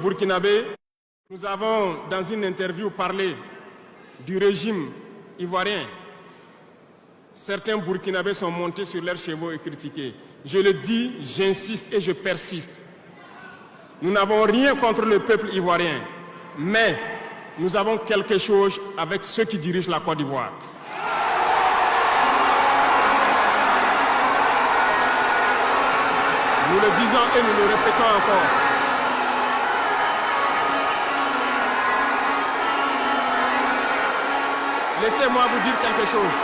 burkinabés, nous avons dans une interview parlé du régime ivoirien. Certains burkinabés sont montés sur leurs chevaux et critiqués. Je le dis, j'insiste et je persiste. Nous n'avons rien contre le peuple ivoirien, mais nous avons quelque chose avec ceux qui dirigent la Côte d'Ivoire. Nous le disons et nous le répétons encore. Laissez-moi vous dire quelque chose.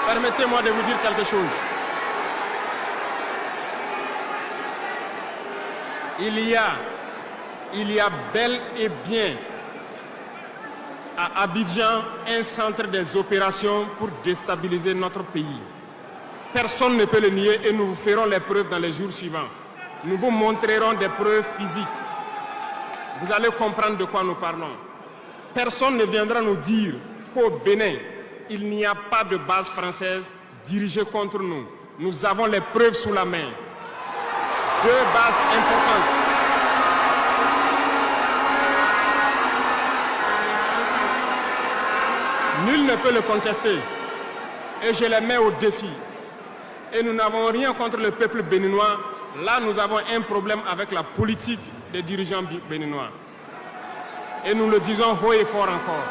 Permettez-moi de vous dire quelque chose. Il y a bel et bien à Abidjan un centre des opérations pour déstabiliser notre pays. Personne ne peut le nier et nous vous ferons les preuves dans les jours suivants. Nous vous montrerons des preuves physiques. Vous allez comprendre de quoi nous parlons. Personne ne viendra nous dire qu'au Bénin, il n'y a pas de base française dirigée contre nous. Nous avons les preuves sous la main. 2 bases importantes. Nul ne peut le contester. Et je les mets au défi. Et nous n'avons rien contre le peuple béninois. Là, nous avons un problème avec la politique des dirigeants béninois. Et nous le disons haut et fort encore.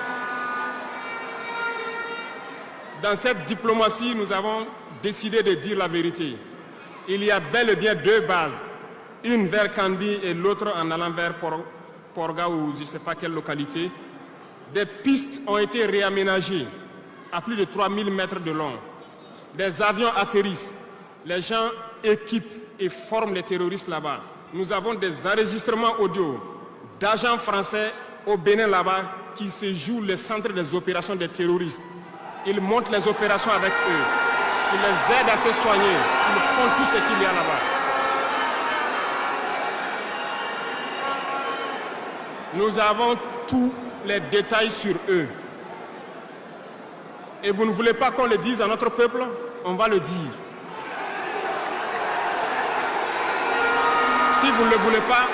Dans cette diplomatie, nous avons décidé de dire la vérité. Il y a bel et bien 2 bases, une vers Kandi et l'autre en allant vers Porga ou je ne sais pas quelle localité. Des pistes ont été réaménagées à plus de 3000 mètres de long. Des avions atterrissent, les gens équipent et forment les terroristes là-bas. Nous avons des enregistrements audio d'agents français au Bénin là-bas qui se jouent le centre des opérations des terroristes. Ils montent les opérations avec eux. Ils les aident à se soigner. Ils font tout ce qu'il y a là-bas. Nous avons tous les détails sur eux. Et vous ne voulez pas qu'on le dise à notre peuple? On va le dire. Si vous ne le voulez pas,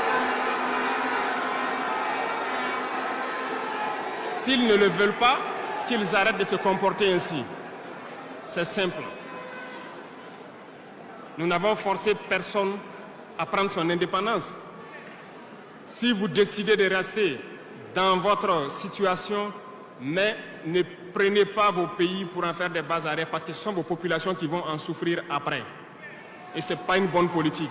s'ils ne le veulent pas, qu'ils arrêtent de se comporter ainsi. C'est simple. Nous n'avons forcé personne à prendre son indépendance. Si vous décidez de rester dans votre situation, mais ne prenez pas vos pays pour en faire des bases arrêts parce que ce sont vos populations qui vont en souffrir après. Et ce n'est pas une bonne politique.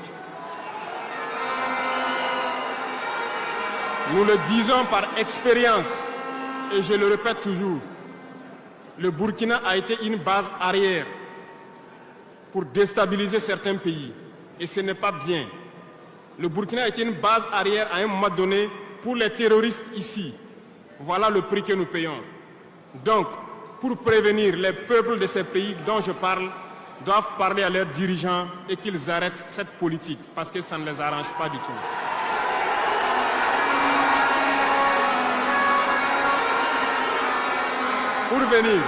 Nous le disons par expérience et je le répète toujours. Le Burkina a été une base arrière pour déstabiliser certains pays. Et ce n'est pas bien. Le Burkina a été une base arrière à un moment donné pour les terroristes ici. Voilà le prix que nous payons. Donc, pour prévenir les peuples de ces pays dont je parle, doivent parler à leurs dirigeants et qu'ils arrêtent cette politique parce que ça ne les arrange pas du tout. Pour venir